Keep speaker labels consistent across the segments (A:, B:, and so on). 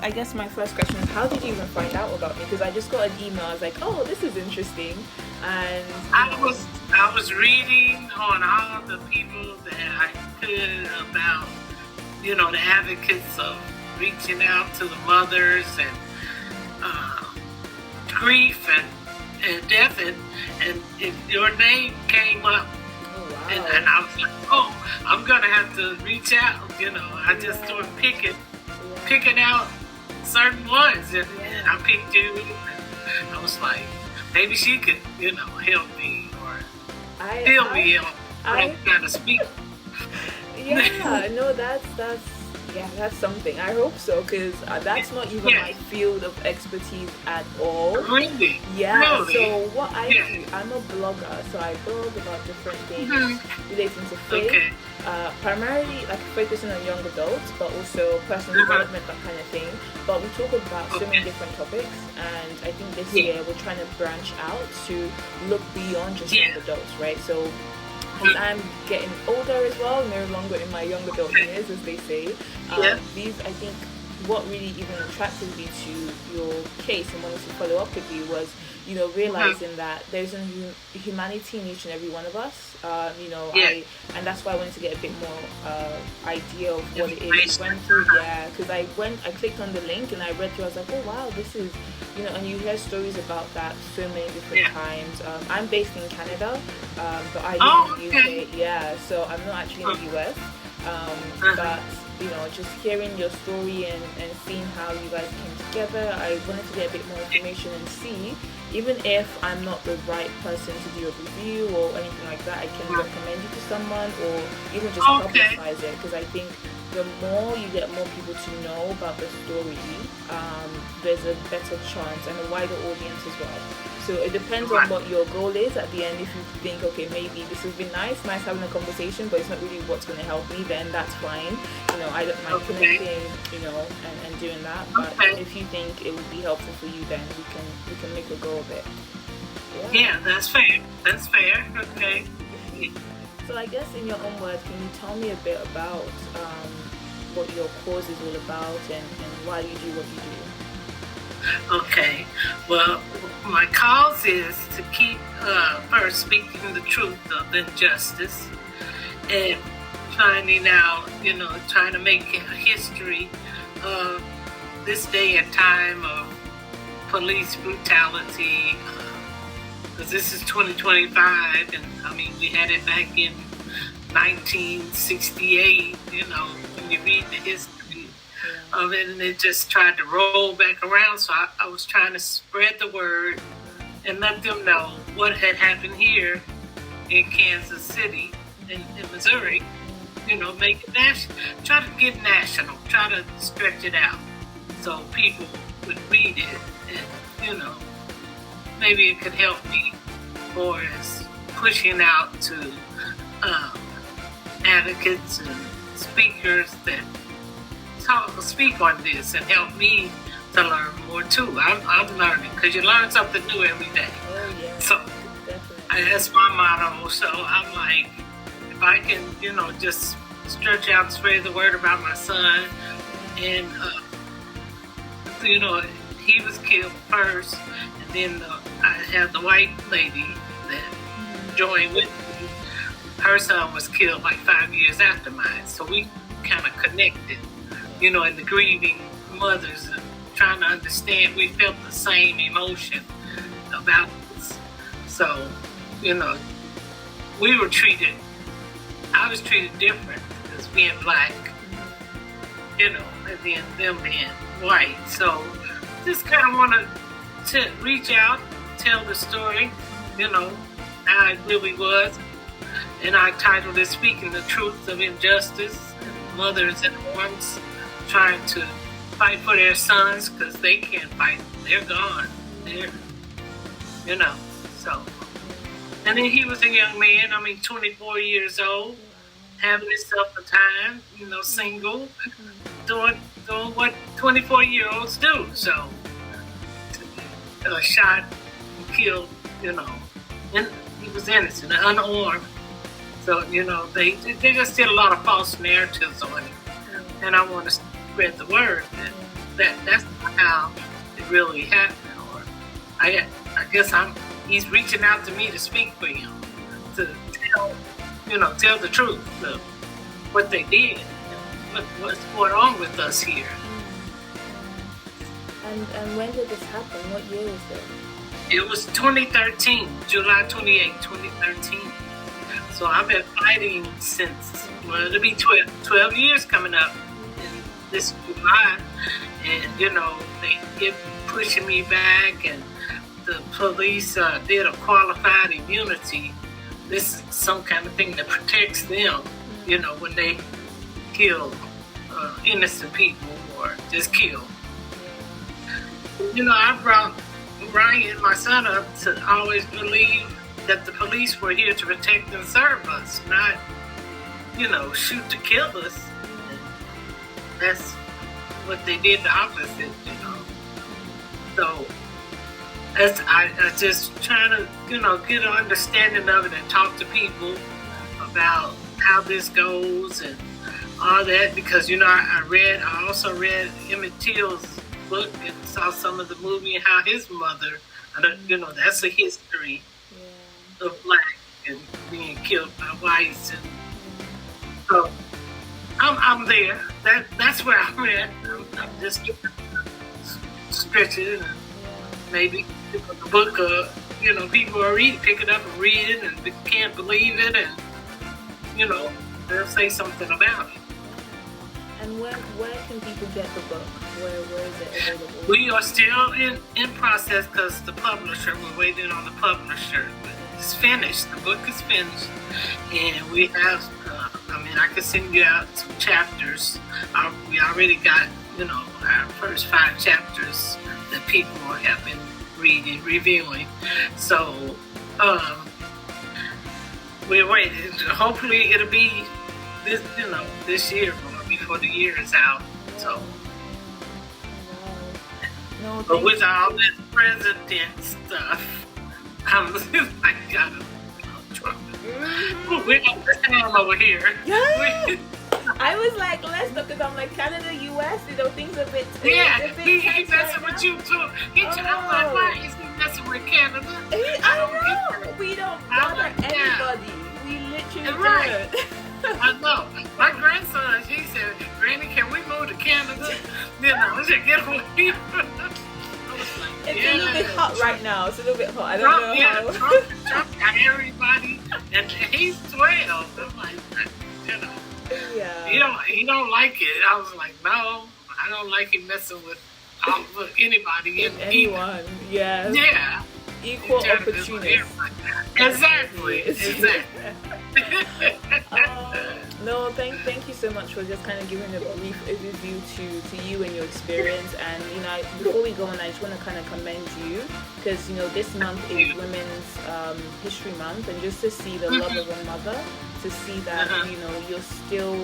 A: I guess my first question is, how did you even find out about me? Because I just got an email. I was like, oh, this is interesting. And
B: I was reading on all the people that I could about, the advocates of reaching out to the mothers and grief and death, and your name came up.
A: oh wow,
B: And I was like, oh, I'm gonna have to reach out. I just started picking out certain ones, and I picked you. And I was like, maybe she could, help me or feel me on what I'm trying to speak.
A: Yeah, no, that's something. I hope so, because that's not even my field of expertise at all.
B: Really?
A: Yeah.
B: Really?
A: So what I do, I'm a blogger, so I blog about different things relating to faith.
B: Okay.
A: Primarily like focusing on young adults, but also personal development, that kind of thing. But we talk about so many different topics, and I think this year we're trying to branch out to look beyond just young adults, right? So as I'm getting older as well, no longer in my young adult years, as they say, these, I think, what really even attracted me to your case and wanted to follow up with you was, realizing that there's a humanity in each and every one of us. And that's why I wanted to get a bit more idea of what it is you went through. Yeah, because I clicked on the link and I read through. I was like, oh wow, this is, and you hear stories about that so many different times. I'm based in Canada, but I live in the UK. Yeah, so I'm not actually in the US. But just hearing your story and seeing how you guys came together, I wanted to get a bit more information and see, even if I'm not the right person to do a review or anything like that, I can recommend you to someone or even just publicize it, because I think the more you get more people to know about the story, there's a better chance and a wider audience as well. So it depends on what your goal is at the end. If you think, okay, maybe this has been nice having a conversation, but it's not really what's going to help me, then that's fine. I don't mind connecting, and doing that. But if you think it would be helpful for you, then we can make a go of it.
B: Yeah, that's fair. That's fair. Okay.
A: So I guess in your own words, can you tell me a bit about what your cause is all about and why you do what you do?
B: Okay. Well, my cause is to keep first speaking the truth of injustice and finding out, trying to make a history of this day and time of police brutality. Because this is 2025, and I mean, we had it back in 1968, when you read the history of it, and it just tried to roll back around. So I was trying to spread the word and let them know what had happened here in Kansas City, in Missouri, make it national, try to get national, try to stretch it out so people would read it and, maybe it could help me for as pushing out to advocates and speakers that speak on this and help me to learn more too. I'm learning, because you learn something new every day.
A: Oh, yeah.
B: So that's my motto. So I'm like, if I can, just stretch out and spread the word about my son, and he was killed first, and then I had the white lady that joined with me. Her son was killed like 5 years after mine, so we kind of connected, and the grieving mothers, trying to understand. We felt the same emotion about this. So, I was treated different as being black, and then them being white. So, just kind of want to reach out, tell the story, how it really was. And I titled it Speaking the Truth of Injustice, Mothers in Arms, trying to fight for their sons, because they can't fight. They're gone. So. And then he was a young man, 24 years old, having himself a time, single, doing what 24-years-olds do. So, shot and killed, and he was innocent, unarmed. So, they just did a lot of false narratives on him. And I want to spread the word that that's not how it really happened. Or I guess he's reaching out to me to speak for him, to tell the truth of what they did, what's going on with us here.
A: And when did this happen? What year was it?
B: It was 2013, July 28, 2013. So I've been fighting since, well, it'll be 12 years coming up in this July. And, they keep pushing me back, and the police did a qualified immunity. This is some kind of thing that protects them, when they kill innocent people or just kill. I brought Brian, my son, up to always believe that the police were here to protect and serve us, not, shoot to kill us. And that's what they did, the opposite, So I just trying to, get an understanding of it and talk to people about how this goes and all that, because, I also read Emmett Till's book and saw some of the movie and how his mother, that's a history of black and being killed by whites, and so I'm there. That's where I'm at. I'm just stretching, and maybe the book, people are pick it up and read it, and they can't believe it, and they'll say something about it.
A: And where can people get the book? Where is it available?
B: We are still in process because the publisher, we're waiting on the publisher. It's finished. The book is finished. And we have, I can send you out some chapters. We already got, our first 5 chapters that people have been reading, reviewing. So, we're waiting. Hopefully it'll be this year before the year is out. So, but with all this president stuff, I'm like, Trump. We're on the time over here.
A: Yeah. I was like, let's look, because I'm like, Canada, US, things a bit.
B: He's messing with you too. I'm like, why is he messing with Canada?
A: I know. We don't bother anybody. We literally don't.
B: I know. My grandson, he said, Granny, can we move to Canada? I should get away.
A: It's a little bit hot right now. It's a little bit hot. I don't know how.
B: Trump got everybody, and he's 12. I'm like,
A: Yeah.
B: He don't like it. I was like, no, I don't like him messing with anybody.
A: Anyone. Yeah.
B: Yeah.
A: Equal opportunity.
B: Exactly.
A: No, thank you so much for just kind of giving a brief overview to you and your experience. And before we go on, I just want to kind of commend you, because this month is Women's History Month, and just to see the love of a mother, to see that you're still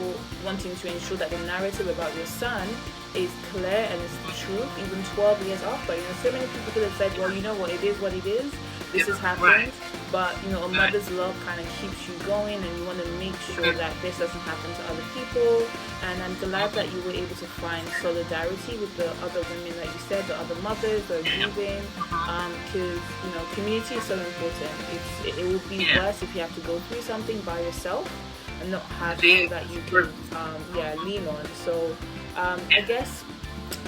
A: wanting to ensure that the narrative about your son is clear and is the truth, even 12 years after. So many people could have said, well, it is what it is. This has happened. Right. But, a mother's love kind of keeps you going, and you want to make sure that this doesn't happen to other people. And I'm glad that you were able to find solidarity with the other women, like you said, the other mothers that are grieving, because, community is so important. It would be worse if you have to go through something by yourself and not have people that you can, lean on. So, I guess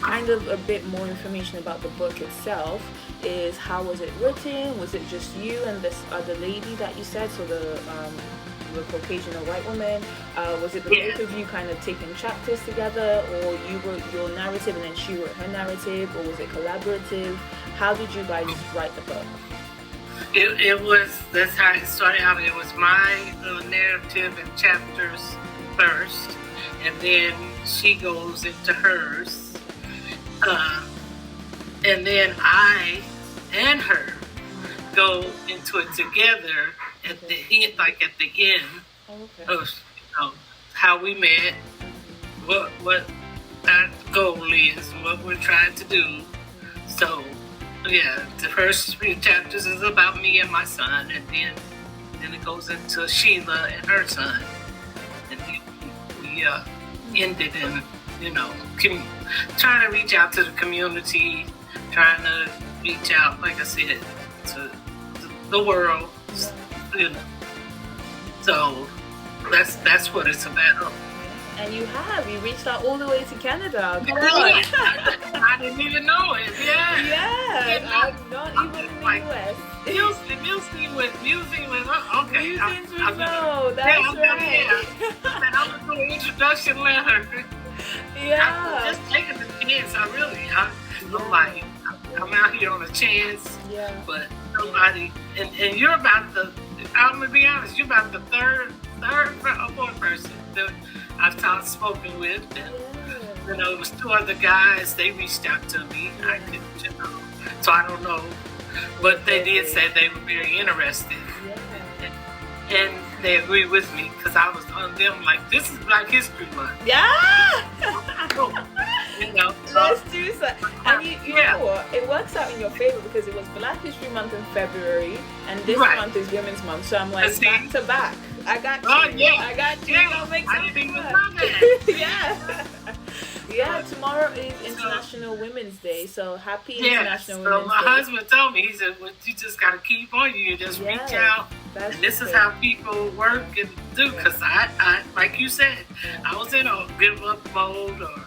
A: kind of a bit more information about the book itself is, how was it written? Was it just you and this other lady that you said, so the Caucasian or white woman? Was it the both of you kind of taking chapters together, or you wrote your narrative and then she wrote her narrative, or was it collaborative? How did you guys write the book?
B: It was, that's how it started out. It was my narrative and chapters first, and then she goes into hers. And then I and her go into it together at the end, of how we met, what our goal is, what we're trying to do. So, the first few chapters is about me and my son, and then it goes into Sheila and her son, and then we ended in you know, trying to reach out to the community, trying to reach out, like I said, to the world, you know. So that's what it's about.
A: And you reached out all the way to Canada. Come on.
B: I didn't even know it. Yeah.
A: Yeah. I'm not even in the US.
B: Music with okay.
A: No, that's right.
B: I'm gonna do an introduction letter.
A: Yeah.
B: I'm just taking the chance. I'm like, I'm out here on a chance.
A: Yeah.
B: But somebody, and you're about I'm gonna be honest, you're about the third or fourth person that I've spoken with. And, you know, it was two other guys. They reached out to me. I couldn't, you know. So I don't know. But they did say they were very interested. And they agreed with me because I was on them like, this is Black History Month.
A: Yeah!
B: You know,
A: let's do so. And you know what? It works out in your favor because it was Black History Month in February, and this month is Women's Month. So I'm like, back to back. I got you.
B: Oh, yeah.
A: I got you.
B: Yeah.
A: I'll make
B: I didn't even know
A: that.
B: that.
A: Yeah, tomorrow is International Women's Day, so happy International Women's Day.
B: So my husband told me, he said, well, you just got to keep on, you just reach out, and this is how people work and do, because I, like you said, I was in a give up mode or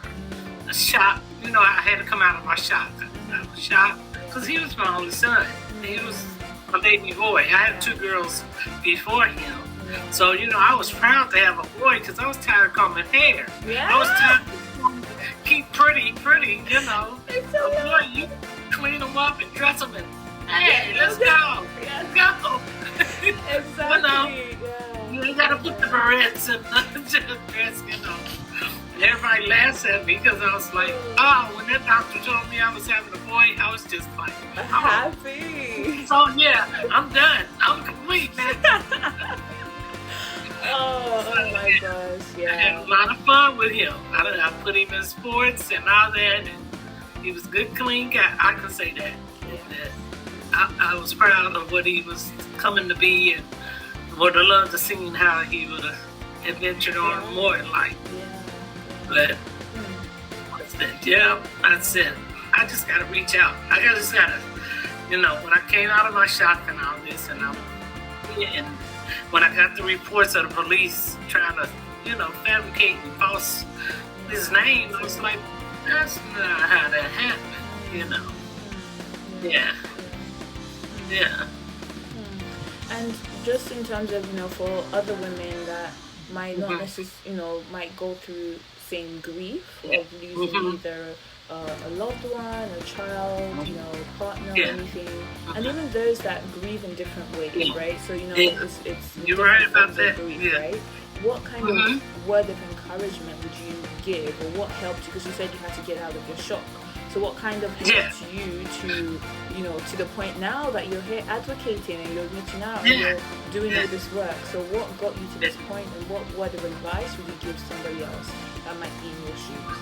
B: a shock, you know, I had to come out of my shock. I was shocked, because he was my only son, he was my baby boy. I had two girls before him. So, you know, I was proud to have a boy because I was tired of combing hair.
A: Yeah.
B: I was tired of keep pretty, you know.
A: So
B: boy, you clean them up and dress them and, hey, let's go.
A: Yes.
B: Go.
A: Exactly.
B: You know, you got to put the barrettes and just dress, you know. And everybody laughs at me because I was like, oh, when that doctor told me I was having a boy, I was just like, oh.
A: Happy.
B: So, yeah, I'm done. I'm complete, man.
A: Oh my gosh, yeah.
B: I had a lot of fun with him. I put him in sports and all that, and he was a good, clean guy. I can say that. I was proud of what he was coming to be, and would have loved to see how he would have adventured on more in life. But that's it. I just got to reach out. I just got to, you know, when I came out of my shock and all this, and when I got the reports of the police trying to, you know, fabricate and false his name, I was like, that's not how that happened, you know. Yeah.
A: And just in terms of, you know, for other women that might not necessarily, you know, might go through same grief of losing either a loved one, a child, you know, partner, or anything, and even those that grieve in different ways, right? So, you know, it's
B: you're right about that.
A: Grief, right? What kind of word of encouragement would you give, or what helped you? Because you said you had to get out of your shock. So what kind of helped you to, you know, to the point now that you're here advocating and you're reaching out and you're doing all this work? So what got you to this point, and what word of advice would you give somebody else that might be in your shoes?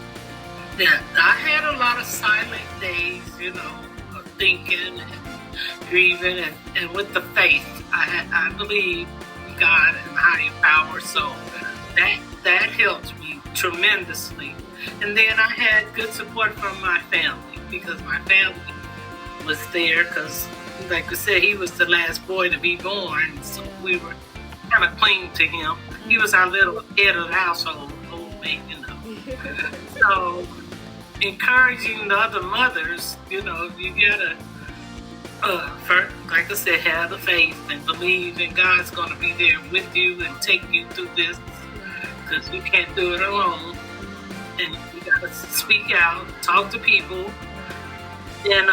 B: Yeah, I had a lot of silent days, you know, of thinking and grieving, and with the faith, I believe in God and higher power, so that helped me tremendously. And then I had good support from my family, because my family was there, because, like I said, he was the last boy to be born, so we were kind of clinging to him. He was our little head of the household, old man, you know. So, encouraging the other mothers, you know, you gotta, first, like I said, have the faith and believe that God's gonna be there with you and take you through this, because you can't do it alone. And you gotta speak out, talk to people, and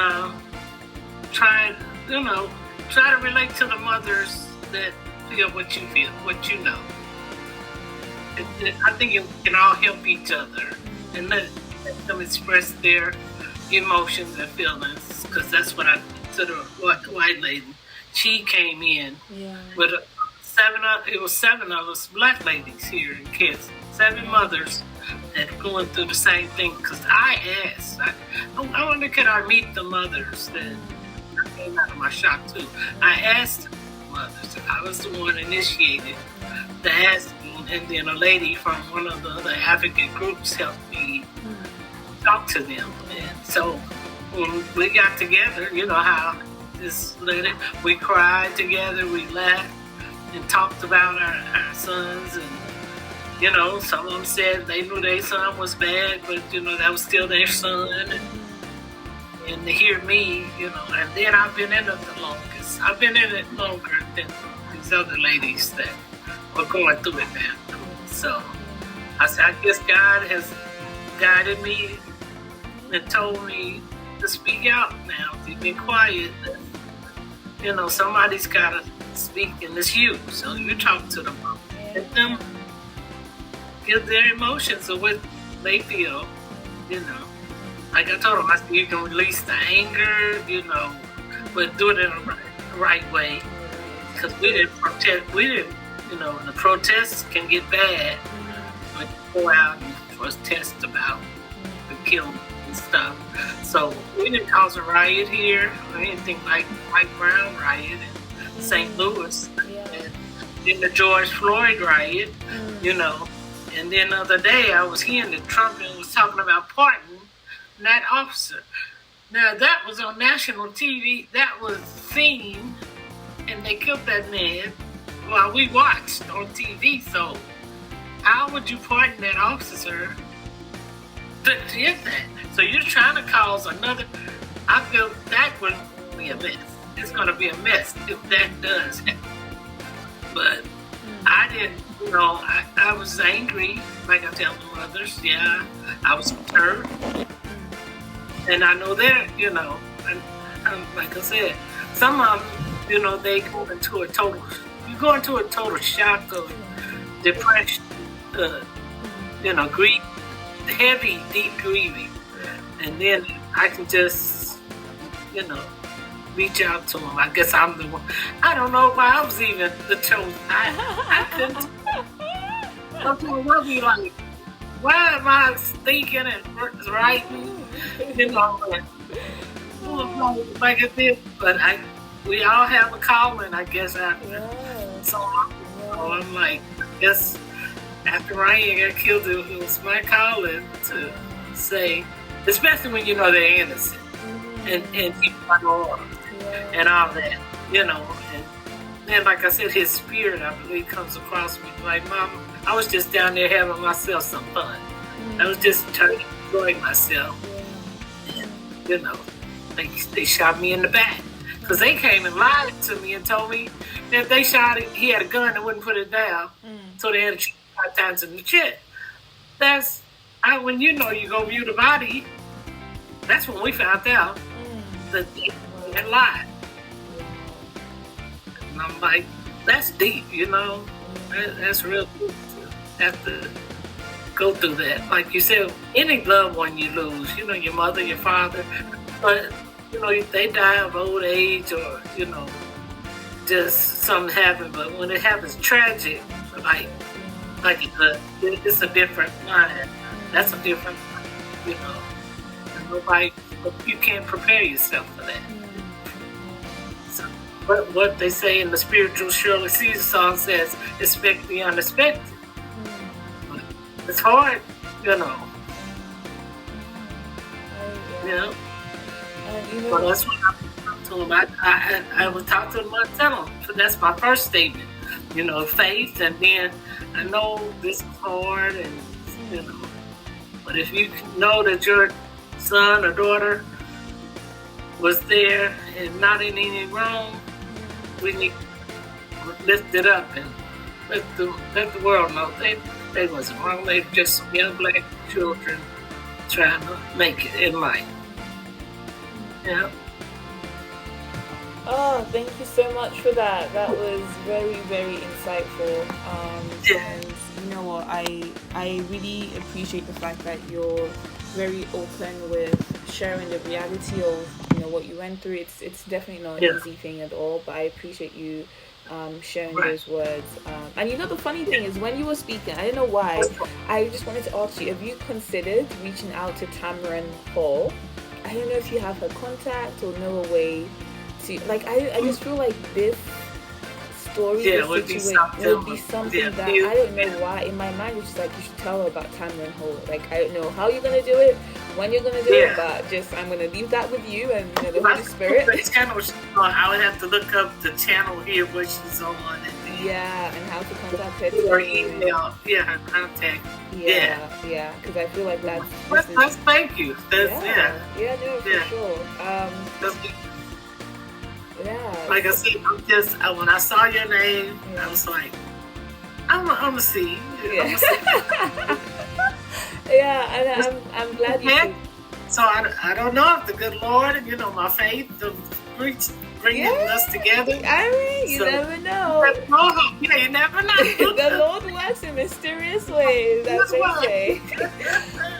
B: try to relate to the mothers that feel what you feel, what you know. I think we can all help each other and let them express their emotions and feelings, because that's what I did to the white lady. She came in with it was seven of us black ladies here in Kansas, 7 mothers that were going through the same thing, because I asked, I wonder, could I meet the mothers that came out of my shock too? I asked the mothers, I was the one initiated to ask me, and then a lady from one of the other African groups helped me talk to them. And so when we got together, you know how this lady, we cried together, we laughed and talked about our sons. And, you know, some of them said they knew their son was bad, but, you know, that was still their son. And to hear me, you know, and then I've been in it the longest. I've been in it longer than these other ladies that are going through it now. So I said, I guess God has guided me and told me to speak out now. You've been quiet. You know, somebody's got to speak, and it's you. So you talk to them. Let them give their emotions of what they feel, you know. Like I told them, I said, you can release the anger, you know, but do it in the right way. Because we didn't protest, you know, the protests can get bad when you go out and protest about the killing and stuff. So we didn't cause a riot here or anything like White Brown riot in St. Louis. And then the George Floyd riot, you know. And then the other day I was hearing that Trump was talking about pardoning that officer. Now that was on national TV, that was seen, and they killed that man while we watched on TV. So how would you pardon that officer that did that? So you're trying to cause another, I feel that would be a mess. It's going to be a mess if that does happen. But I didn't, you know, I was angry, like I tell the others, yeah, I was hurt. And I know that, you know, and like I said, some of them, you know, they go into a total, you go into a total shock of depression, you know, grief, heavy, deep grieving. And then I can just, you know, reach out to them. I guess I'm the one. I don't know why I was even the chosen. I couldn't. Sometimes I'll be like, why am I thinking and writing? You know, like I did. But we all have a calling, I guess, after. So I'm like, I guess after Ryan got killed, it was my calling to say, especially when you know they're innocent and people are armed and all that, you know. And then, like I said, his spirit, I believe, comes across me. Like, Mom, I was just down there having myself some fun. I was just trying to enjoy myself. And, you know, they shot me in the back. Because they came and lied to me and told me that if they shot him, he had a gun and wouldn't put it down. So they had to shoot 5 times in the chest. When you know you go view the body, that's when we found out that they had lied. And I'm like, that's deep, you know. That's real deep to have to go through that. Like you said, any loved one you lose, you know, your mother, your father, but, you know, they die of old age or, you know, just something happened. But when it happens tragic, like it's a different line. That's a different, you know, nobody, you can't prepare yourself for that. So, but what they say in the spiritual Shirley Caesar song says, expect the unexpected. But it's hard, you know. You know? Well, that's what I told him. I would talk to him and tell him. So that's my first statement. You know, faith, and then I know this is hard, and you know, but if you know that your son or daughter was there and not in any wrong, we need to lift it up and let the world know they wasn't wrong. They were just some young black children trying to make it in life. Yeah.
A: Oh, thank you so much for that. That was very, very insightful. And you know what, I really appreciate the fact that you're very open with sharing the reality of, you know, what you went through. It's definitely not an easy thing at all, but I appreciate you sharing those words. And you know, the funny thing is, when you were speaking, I don't know why, I just wanted to ask you, have you considered reaching out to Tamron Hall? I don't know if you have her contact or know a way to, like, I just feel like this story,
B: Yeah,
A: the
B: would be
A: situation would be something
B: yeah,
A: that I don't know why in my mind it's just like you should tell her about Tamron Hall. Like I don't know how you're gonna do it, when you're gonna do it, but just I'm gonna leave that with you and the Holy Spirit.
B: The channel she's on, I would have to look up the channel here where she's on, and
A: and how to contact her
B: or email, her contact.
A: Yeah, because I feel like that's
B: thank you. That's,
A: no, for sure.
B: Like I said, when I saw your name, I was like, I'm gonna see.
A: And I'm glad you did.
B: So I don't know if the good Lord, my faith, bringing us together.
A: I mean, you never know.
B: You never know.
A: The Lord works in mysterious ways, as they say.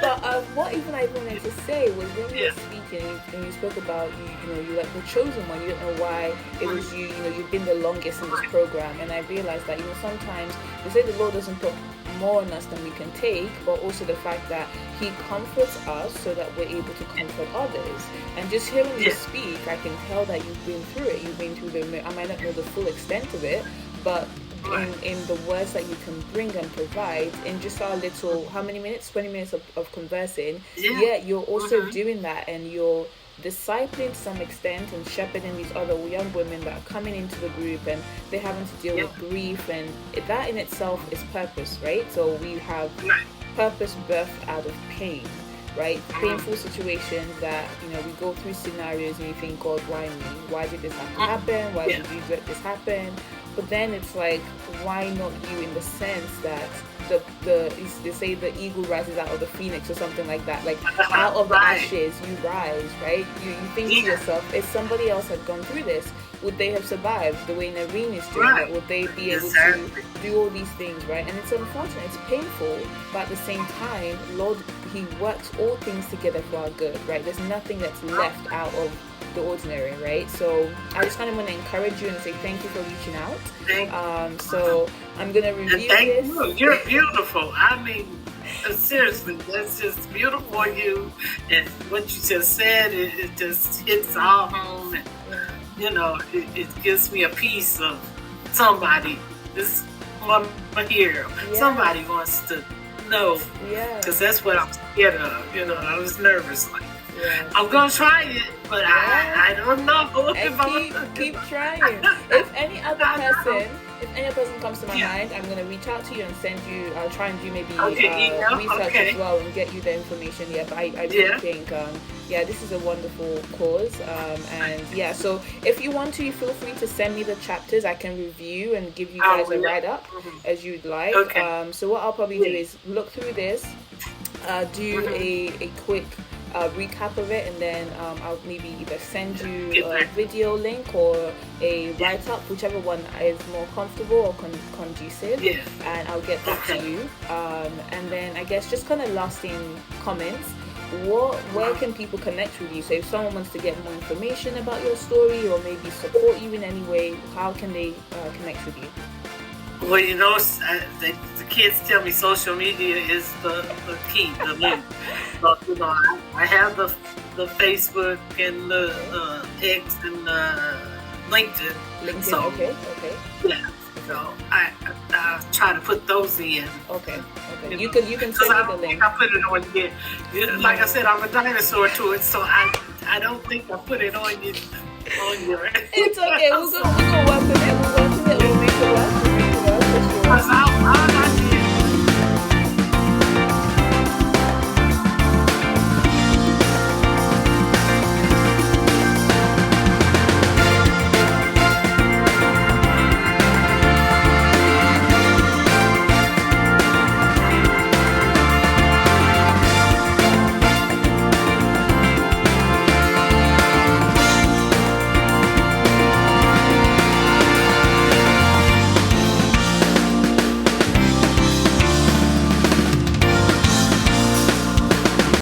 A: But what even I wanted to say was when you were speaking and you spoke about you like the chosen one. You don't know why it was you. You've been the longest in this program, and I realized that sometimes they say the Lord doesn't put more on us than we can take, but also the fact that He comforts us so that we're able to comfort others. And just hearing you speak, I can tell that you've been through it. You've been through I might not know the full extent of it, but in the words that you can bring and provide in just our little, how many minutes? 20 minutes of conversing. You're also doing that, and you're discipling to some extent and shepherding these other young women that are coming into the group, and they're having to deal with grief, and that in itself is purpose, right? So we have purpose birthed out of pain, right? Painful situations that we go through scenarios and you think, God, why me? Why did this have to happen? Why did you let this happen? But then it's like, why not you, in the sense that they say the eagle rises out of the phoenix or something like that. Like out of the ashes you rise, right? You think to yourself, if somebody else had gone through this, would they have survived the way Narene is doing it? Would they be able to do all these things, right? And it's unfortunate, it's painful, but at the same time, Lord, He works all things together for our good, right? There's nothing that's left out of the ordinary, right? So I just kind of want to encourage you and say thank you for reaching out. So I'm gonna review this.
B: You. You're beautiful. I mean, seriously, that's just beautiful of you, and what you just said, it just hits all home, and it gives me a piece of somebody. This woman here, somebody wants to know, because that's what I'm scared of. I was nervous, like. I'm gonna try it, but I don't know.
A: And keep trying. If any other person comes to my mind, I'm gonna reach out to you and send you. I'll try and do maybe research as well and get you the information. But I do think this is a wonderful cause. So if you want to, feel free to send me the chapters. I can review and give you guys a write up as you'd like. So what I'll probably do is look through this, do a quick recap of it, and then I'll maybe either send you a video link or a write-up, whichever one is more comfortable or conducive, and I'll get that to you. And then I guess just kind of lasting comments, where can people connect with you? So if someone wants to get more information about your story or maybe support you in any way, how can they connect with you?
B: Well, the kids tell me social media is the key, the link. So, I have the Facebook and the X and LinkedIn. So,
A: okay.
B: Yeah. So I try to put those in.
A: Okay. You can send me the link.
B: I put it on here. Like I said, I'm a dinosaur to it, so I don't think I put it on you. On your.
A: It's okay. We're gonna work with it.